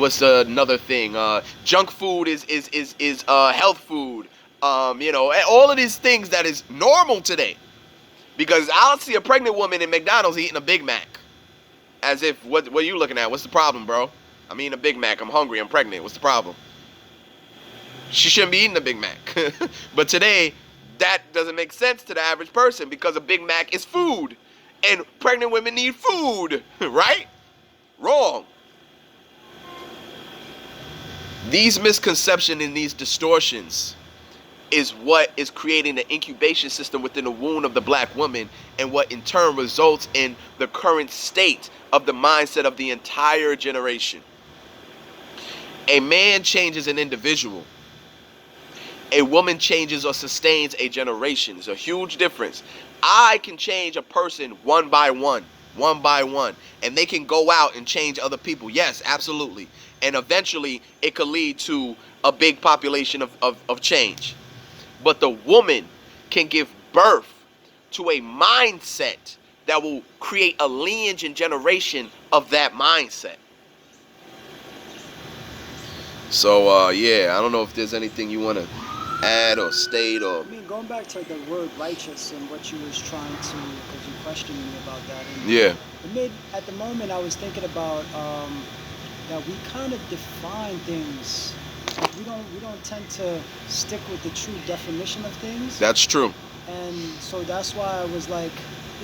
what's another thing? Junk food is health food. All of these things that is normal today. Because I'll see a pregnant woman in McDonald's eating a Big Mac. As if, what are you looking at? What's the problem, bro? I'm eating a Big Mac. I'm hungry. I'm pregnant. What's the problem? She shouldn't be eating a Big Mac. But today, that doesn't make sense to the average person because a Big Mac is food. And pregnant women need food, right? Wrong. These misconceptions and these distortions is what is creating the incubation system within the womb of the black woman, and what in turn results in the current state of the mindset of the entire generation. A man changes an individual. A woman changes or sustains a generation. There's a huge difference. I can change a person one by one, and they can go out and change other people. Yes, absolutely. And eventually it could lead to a big population of change. But the woman can give birth to a mindset that will create a lineage and generation of that mindset. So, yeah, I don't know if there's anything you want to add or state or... I mean, going back to the word righteous and what you was trying to, because you questioned me about that. And yeah. At the moment, I was thinking about that we kind of define things. Like we don't tend to stick with the true definition of things. That's true. And so that's why I was like,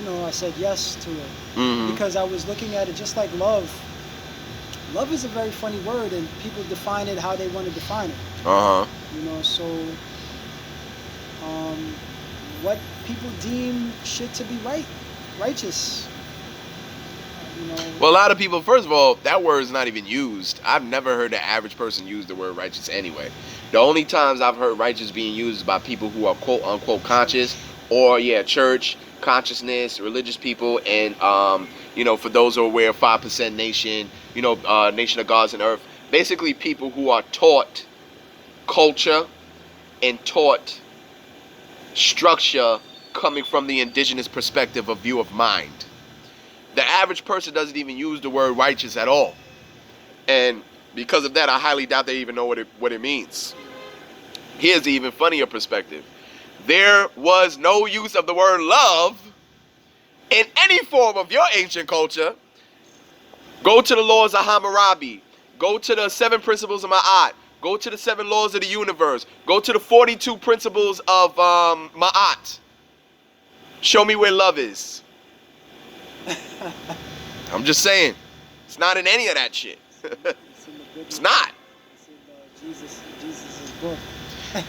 I said yes to it. Mm-hmm. Because I was looking at it just like love. Love is a very funny word, and people define it how they want to define it. So what people deem shit to be righteous. Well, a lot of people, first of all, that word is not even used. I've never heard the average person use the word righteous anyway. The only times I've heard righteous being used is by people who are quote unquote conscious, or church, consciousness, religious people, and for those who are aware, 5% nation, nation of gods and earth. Basically people who are taught culture and taught structure coming from the indigenous perspective of view of mind. The average person doesn't even use the word righteous at all. And because of that, I highly doubt they even know what it means. Here's the even funnier perspective. There was no use of the word love in any form of your ancient culture. Go to the laws of Hammurabi. Go to the 7 principles of Ma'at. Go to the 7 laws of the universe. Go to the 42 principles of Ma'at. Show me where love is. I'm just saying. It's not in any of that shit. It's not. It's in Jesus' book.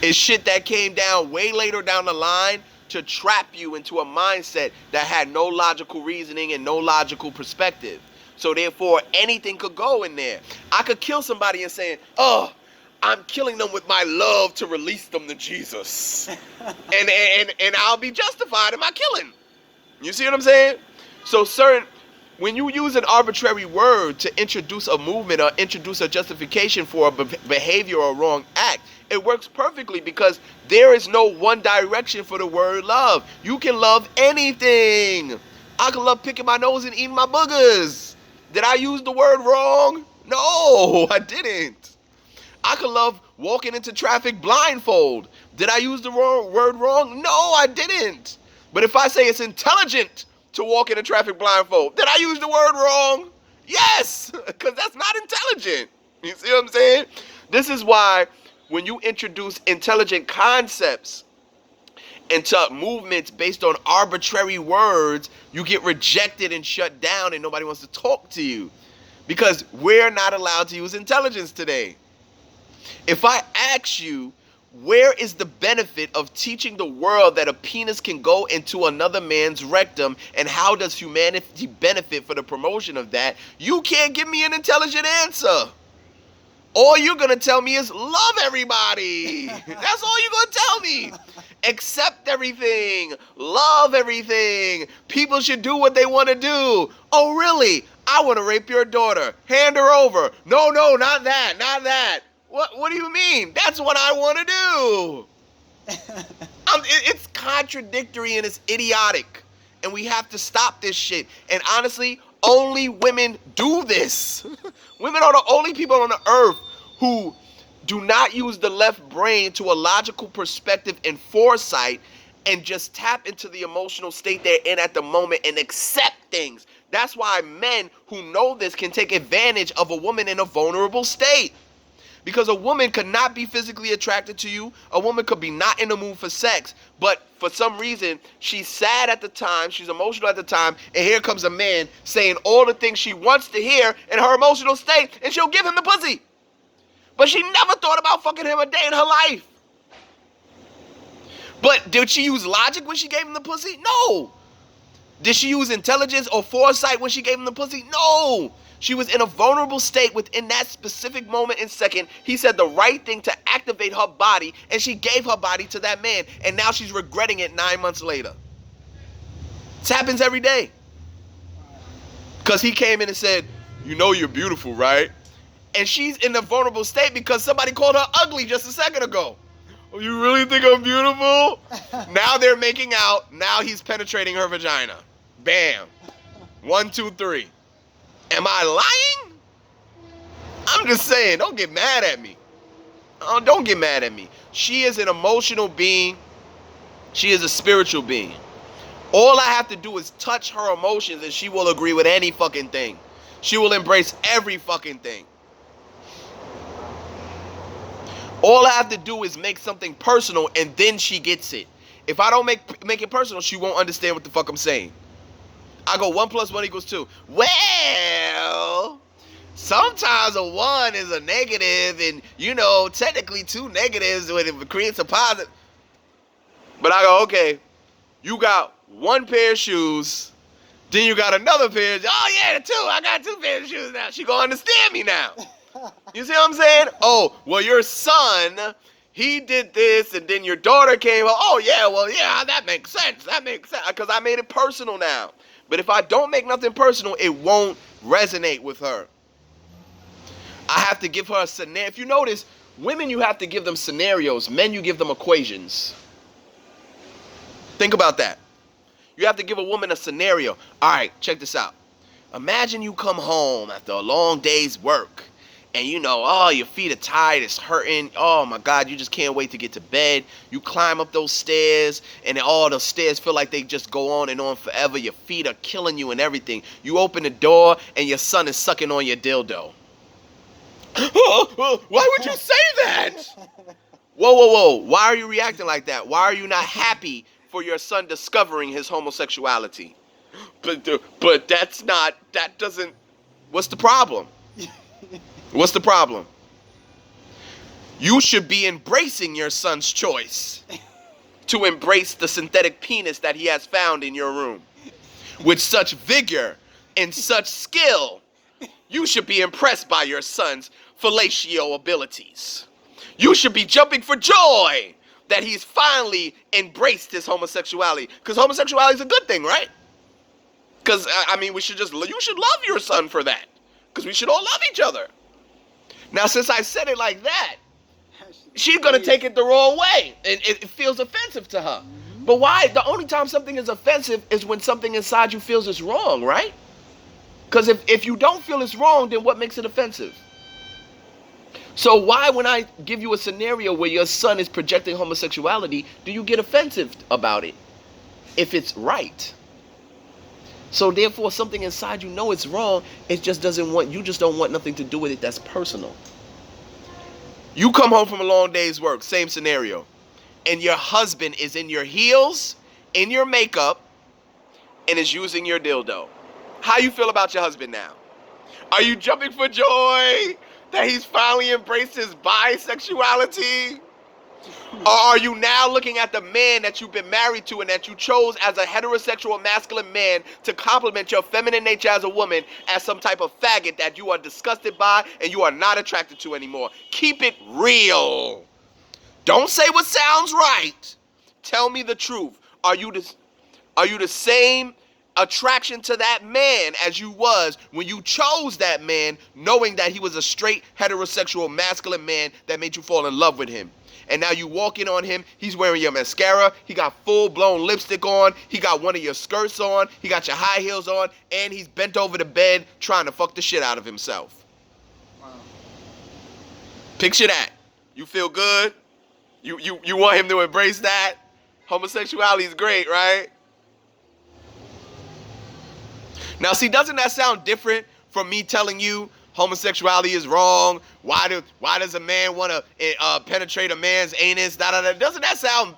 It's shit that came down way later down the line to trap you into a mindset that had no logical reasoning and no logical perspective. So therefore, anything could go in there. I could kill somebody and say, oh, I'm killing them with my love to release them to Jesus. and I'll be justified in my killing. You see what I'm saying? So when you use an arbitrary word to introduce a movement or introduce a justification for a behavior or a wrong act, it works perfectly because there is no one direction for the word love. You can love anything. I can love picking my nose and eating my boogers. Did I use the word wrong? No, I didn't. I could love walking into traffic blindfold. Did I use the word wrong? No, I didn't. But if I say it's intelligent to walk into traffic blindfold, did I use the word wrong? Yes, because that's not intelligent. You see what I'm saying? This is why when you introduce intelligent concepts into movements based on arbitrary words, you get rejected and shut down and nobody wants to talk to you because we're not allowed to use intelligence today. If I ask you, where is the benefit of teaching the world that a penis can go into another man's rectum, and how does humanity benefit for the promotion of that? You can't give me an intelligent answer. All you're going to tell me is love everybody. That's all you're going to tell me. Accept everything. Love everything. People should do what they want to do. Oh, really? I want to rape your daughter. Hand her over. No, not that. Not that. What do you mean? That's what I want to do. It's contradictory and it's idiotic. And we have to stop this shit. And honestly, Only women do this. Women are the only people on the earth who do not use the left brain to a logical perspective and foresight and just tap into the emotional state they're in at the moment and accept things. That's why men who know this can take advantage of a woman in a vulnerable state. Because a woman could not be physically attracted to you. A woman could be not in the mood for sex. But for some reason, she's sad at the time. She's emotional at the time. And here comes a man saying all the things she wants to hear in her emotional state. And she'll give him the pussy. But she never thought about fucking him a day in her life. But did she use logic when she gave him the pussy? No. Did she use intelligence or foresight when she gave him the pussy? No. She was in a vulnerable state within that specific moment and second. He said the right thing to activate her body, and she gave her body to that man. And now she's regretting it 9 months later. This happens every day. Because he came in and said, you know you're beautiful, right? And she's in a vulnerable state because somebody called her ugly just a second ago. Oh, you really think I'm beautiful? Now they're making out. Now he's penetrating her vagina. Bam. 1, 2, 3. Am I lying? I'm just saying, don't get mad at me. Oh, don't get mad at me. She is an emotional being. She is a spiritual being. All I have to do is touch her emotions and she will agree with any fucking thing. She will embrace every fucking thing. All I have to do is make something personal and then she gets it. If I don't make it personal, she won't understand what the fuck I'm saying. I go 1 + 1 = 2. Well, sometimes a 1 is a negative and, you know, technically 2 negatives when it creates a positive. But I go, okay, you got 1 pair of shoes, then you got another pair of, oh yeah, 2, I got 2 pairs of shoes now. She gonna understand me now. You see what I'm saying? Oh, well, your son, he did this, and then your daughter came. Oh, yeah, well, yeah, that makes sense. That makes sense. Because I made it personal now. But if I don't make nothing personal, it won't resonate with her. I have to give her a scenario. If you notice, women, you have to give them scenarios. Men, you give them equations. Think about that. You have to give a woman a scenario. All right, check this out. Imagine you come home after a long day's work. And you know, oh, your feet are tired, it's hurting. Oh my God, you just can't wait to get to bed. You climb up those stairs, and then all the stairs feel like they just go on and on forever. Your feet are killing you and everything. You open the door, and your son is sucking on your dildo. Why would you say that? Whoa, whoa, whoa. Why are you reacting like that? Why are you not happy for your son discovering his homosexuality? But that's not, that doesn't, what's the problem? What's the problem? You should be embracing your son's choice to embrace the synthetic penis that he has found in your room. With such vigor and such skill, you should be impressed by your son's fellatio abilities. You should be jumping for joy that he's finally embraced his homosexuality. Because homosexuality is a good thing, right? Because, I mean, you should love your son for that. Because we should all love each other. Now, since I said it like that, she's going to take it the wrong way. And it feels offensive to her. But why? The only time something is offensive is when something inside you feels it's wrong, right? Because if you don't feel it's wrong, then what makes it offensive? So why, when I give you a scenario where your son is projecting homosexuality, do you get offensive about it if it's right? So therefore, something inside you know it's wrong. It just doesn't want, you just don't want nothing to do with it that's personal. You come home from a long day's work, same scenario, and your husband is in your heels, in your makeup, and is using your dildo. How you feel about your husband now? Are you jumping for joy that he's finally embraced his bisexuality? Or are you now looking at the man that you've been married to and that you chose as a heterosexual masculine man to complement your feminine nature as a woman as some type of faggot that you are disgusted by and you are not attracted to anymore? Keep it real. Don't say what sounds right. Tell me the truth. Are you the same attraction to that man as you was when you chose that man, knowing that he was a straight, heterosexual, masculine man that made you fall in love with him. And now you walk in on him, he's wearing your mascara, he got full-blown lipstick on, he got one of your skirts on, he got your high heels on, and he's bent over the bed trying to fuck the shit out of himself. Wow. Picture that. You feel good? You want him to embrace that? Homosexuality is great, right? Now, see, doesn't that sound different from me telling you homosexuality is wrong? Why does a man want to penetrate a man's anus? Doesn't that sound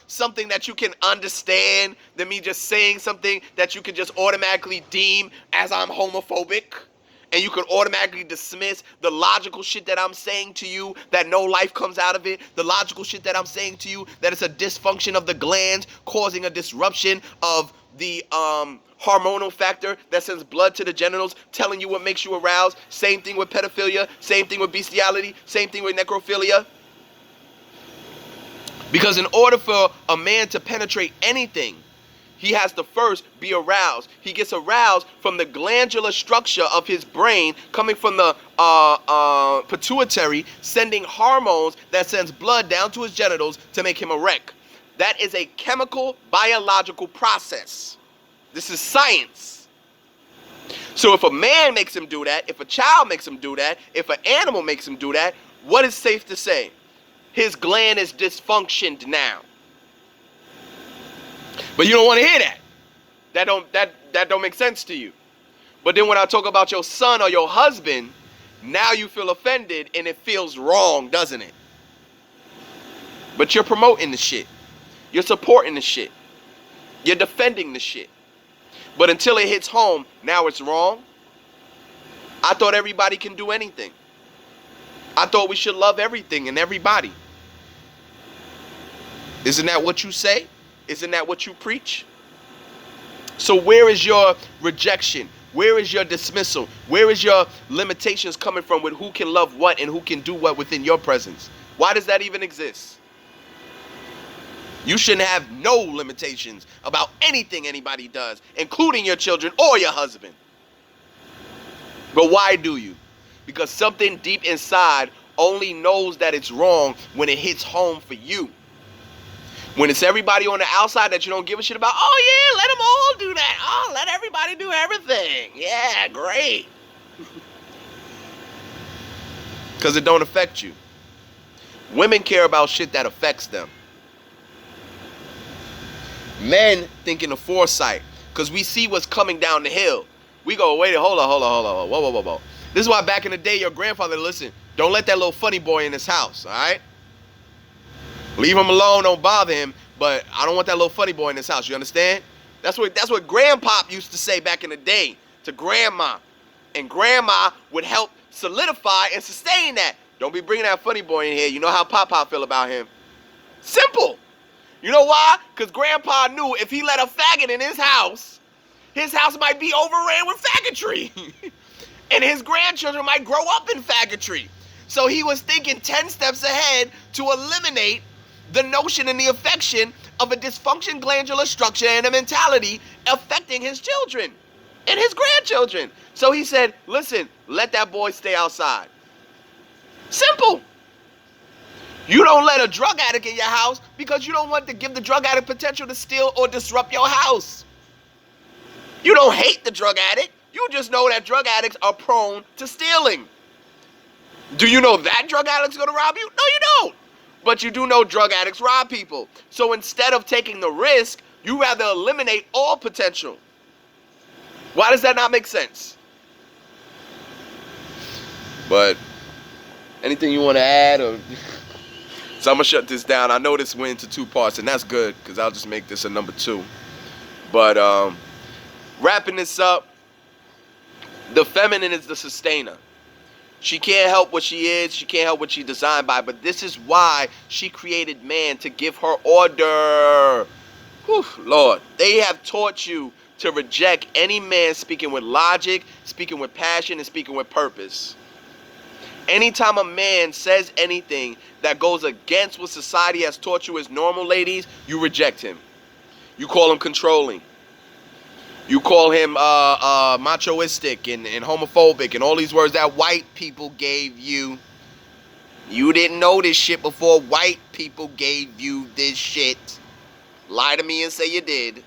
something that you can understand than me just saying something that you can just automatically deem as I'm homophobic? And you can automatically dismiss the logical shit that I'm saying to you, that no life comes out of it. The logical shit that I'm saying to you, that it's a dysfunction of the glands causing a disruption of the hormonal factor that sends blood to the genitals, telling you what makes you aroused. Same thing with pedophilia, same thing with bestiality, same thing with necrophilia. Because in order for a man to penetrate anything, he has to first be aroused. He gets aroused from the glandular structure of his brain coming from the pituitary, sending hormones that sends blood down to his genitals to make him erect. That is a chemical, biological process. This is science. So if a man makes him do that, if a child makes him do that, if an animal makes him do that, what is safe to say? His gland is dysfunctioned now. But you don't want to hear that. That don't make sense to you. But then when I talk about your son or your husband, now you feel offended and it feels wrong, doesn't it? But you're promoting the shit. You're supporting the shit. You're defending the shit. But until it hits home, now it's wrong. I thought everybody can do anything. I thought we should love everything and everybody. Isn't that what you say? Isn't that what you preach? So where is your rejection? Where is your dismissal? Where is your limitations coming from with who can love what and who can do what within your presence? Why does that even exist? You shouldn't have no limitations about anything anybody does, including your children or your husband. But why do you? Because something deep inside only knows that it's wrong when it hits home for you. When it's everybody on the outside that you don't give a shit about, oh yeah, let them all do that. Oh, let everybody do everything. Yeah, great. Because it don't affect you. Women care about shit that affects them. Men think in the foresight, because we see what's coming down the hill. We go, wait, hold on, whoa. This is why back in the day, your grandfather, listen, don't let that little funny boy in this house, all right? Leave him alone, don't bother him, but I don't want that little funny boy in this house, you understand? That's what Grandpop used to say back in the day to Grandma. And Grandma would help solidify and sustain that. Don't be bringing that funny boy in here. You know how Pop feel about him. Simple. You know why? Because Grandpa knew if he let a faggot in his house might be overran with faggotry. And his grandchildren might grow up in faggotry. So he was thinking 10 steps ahead to eliminate the notion and the affection of a dysfunction glandular structure and a mentality affecting his children and his grandchildren. So he said, listen, let that boy stay outside. Simple. You don't let a drug addict in your house because you don't want to give the drug addict potential to steal or disrupt your house. You don't hate the drug addict. You just know that drug addicts are prone to stealing. Do you know that drug addict's gonna rob you? No, you don't. But you do know drug addicts rob people. So instead of taking the risk, you rather eliminate all potential. Why does that not make sense? But anything you want to add? Or so I'm going to shut this down. I know this went into 2 parts, and that's good because I'll just make this a number 2. But wrapping this up, the feminine is the sustainer. She can't help what she is. She can't help what she's designed by. But this is why she created man, to give her order. Whew, Lord, they have taught you to reject any man speaking with logic, speaking with passion, and speaking with purpose. Anytime a man says anything that goes against what society has taught you as normal, ladies, you reject him. You call him controlling. You call him machoistic and homophobic and all these words that white people gave you. You didn't know this shit before white people gave you this shit. Lie to me and say you did.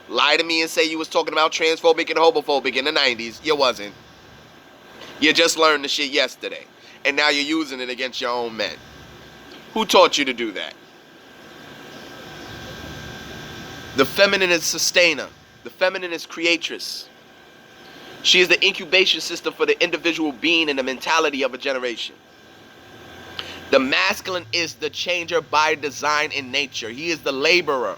Lie to me and say you was talking about transphobic and homophobic in the 90s. You wasn't. You just learned the shit yesterday. And now you're using it against your own men. Who taught you to do that? The feminine is sustainer. The feminine is creatress. She is the incubation system for the individual being and the mentality of a generation. The masculine is the changer by design in nature. He is the laborer.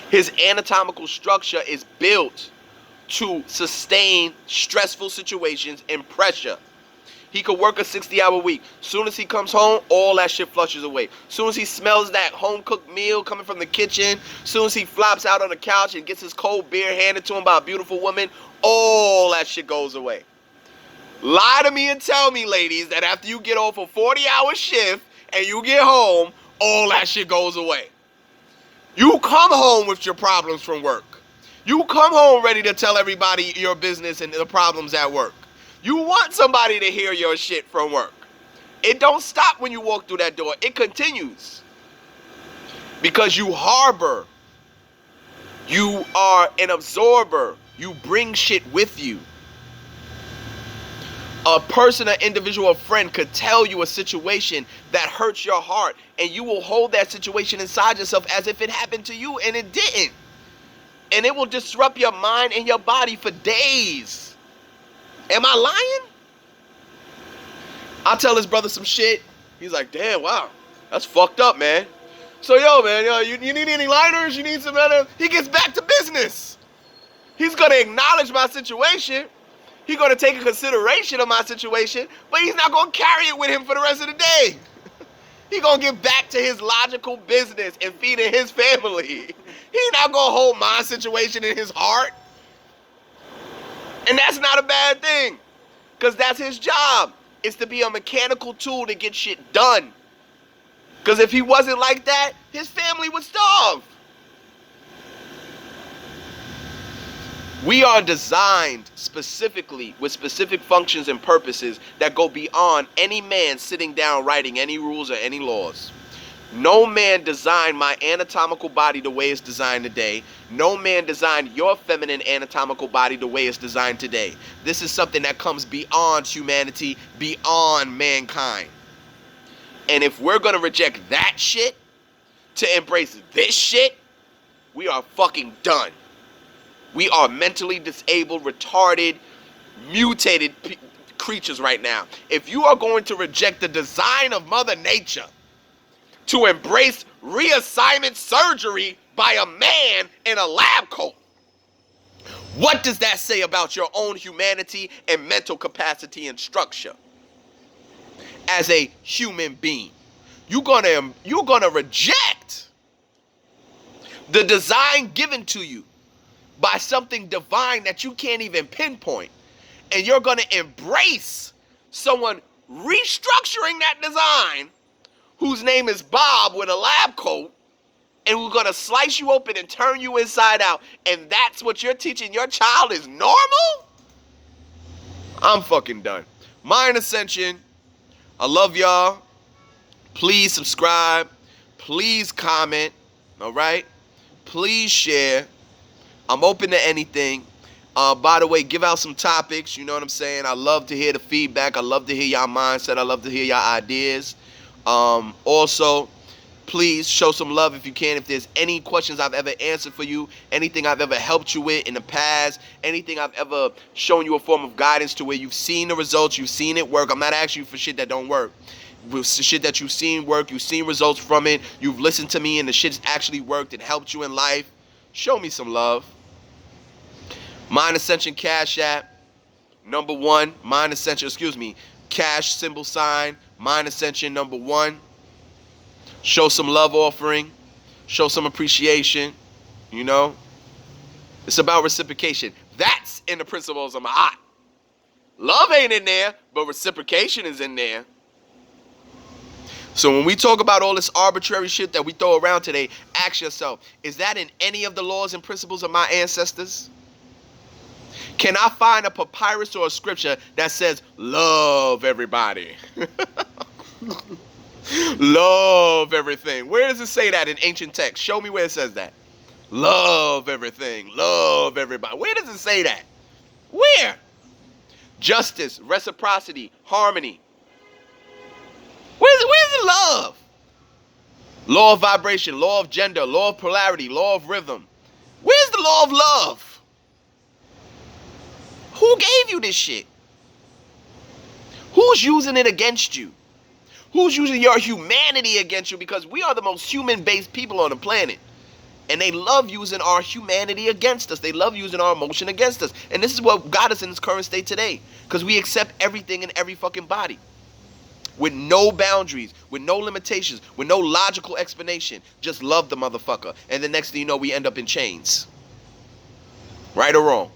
His anatomical structure is built to sustain stressful situations and pressure. He could work a 60-hour week. Soon as he comes home, all that shit flushes away. Soon as he smells that home-cooked meal coming from the kitchen, soon as he flops out on the couch and gets his cold beer handed to him by a beautiful woman, all that shit goes away. Lie to me and tell me, ladies, that after you get off a 40-hour shift and you get home, all that shit goes away. You come home with your problems from work. You come home ready to tell everybody your business and the problems at work. You want somebody to hear your shit from work. It don't stop when you walk through that door. It continues. Because you harbor. You are an absorber. You bring shit with you. A person, an individual, a friend could tell you a situation that hurts your heart, and you will hold that situation inside yourself as if it happened to you, and it didn't. And it will disrupt your mind and your body for days. Am I lying? I tell this brother some shit. He's like, damn, wow, that's fucked up, man. So, yo, man, you need any lighters? You need some other? He gets back to business. He's going to acknowledge my situation. He's going to take a consideration of my situation, but he's not going to carry it with him for the rest of the day. He's going to get back to his logical business and feeding his family. He's not going to hold my situation in his heart. And that's not a bad thing, because that's his job. It's to be a mechanical tool to get shit done. Because if he wasn't like that, his family would starve. We are designed specifically with specific functions and purposes that go beyond any man sitting down writing any rules or any laws. No man designed my anatomical body the way it's designed today. No man designed your feminine anatomical body the way it's designed today. This is something that comes beyond humanity, beyond mankind. And if we're going to reject that shit to embrace this shit, we are fucking done. We are mentally disabled, retarded, mutated creatures right now. If you are going to reject the design of Mother Nature to embrace reassignment surgery by a man in a lab coat, what does that say about your own humanity and mental capacity and structure as a human being? You're gonna reject the design given to you by something divine that you can't even pinpoint. And you're going to embrace someone restructuring that design whose name is Bob with a lab coat, and who's going to slice you open and turn you inside out. And that's what you're teaching your child is normal? I'm fucking done. Mind Ascension. I love y'all. Please subscribe. Please comment. All right? Please share. I'm open to anything. By the way, give out some topics. You know what I'm saying? I love to hear the feedback. I love to hear y'all mindset. I love to hear y'all ideas. Also, please show some love if you can. If there's any questions I've ever answered for you, anything I've ever helped you with in the past, anything I've ever shown you a form of guidance to where you've seen the results, you've seen it work. I'm not asking you for shit that don't work. With shit that you've seen work, you've seen results from it, you've listened to me and the shit's actually worked and helped you in life. Show me some love. Mind Ascension Cash App, #1. Mind Ascension, cash symbol sign, Mind Ascension #1. Show some love offering. Show some appreciation. You know? It's about reciprocation. That's in the principles of Ma'at. Love ain't in there, but reciprocation is in there. So when we talk about all this arbitrary shit that we throw around today, ask yourself, is that in any of the laws and principles of my ancestors? Can I find a papyrus or a scripture that says love everybody? Love everything. Where does it say that in ancient text? Show me where it says that. Love everything. Love everybody. Where does it say that? Where? Justice, reciprocity, harmony. Where's the love? Law of vibration, law of gender, law of polarity, law of rhythm. Where's the law of love? Who gave you this shit? Who's using it against you? Who's using your humanity against you? Because we are the most human-based people on the planet. And they love using our humanity against us. They love using our emotion against us. And this is what got us in this current state today. Because we accept everything in every fucking body. With no boundaries, with no limitations, with no logical explanation. Just love the motherfucker. And the next thing you know, we end up in chains. Right or wrong?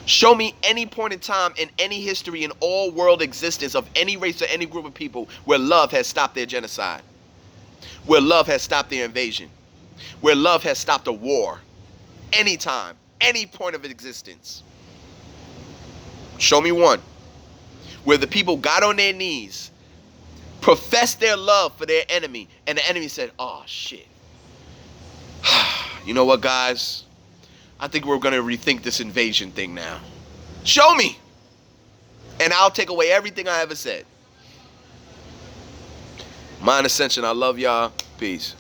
Show me any point in time in any history in all world existence of any race or any group of people where love has stopped their genocide. Where love has stopped their invasion. Where love has stopped a war. Anytime. Any point of existence. Show me one. Where the people got on their knees, professed their love for their enemy, and the enemy said, oh shit. You know what, guys? I think we're going to rethink this invasion thing now. Show me. And I'll take away everything I ever said. Mind Ascension, I love y'all. Peace.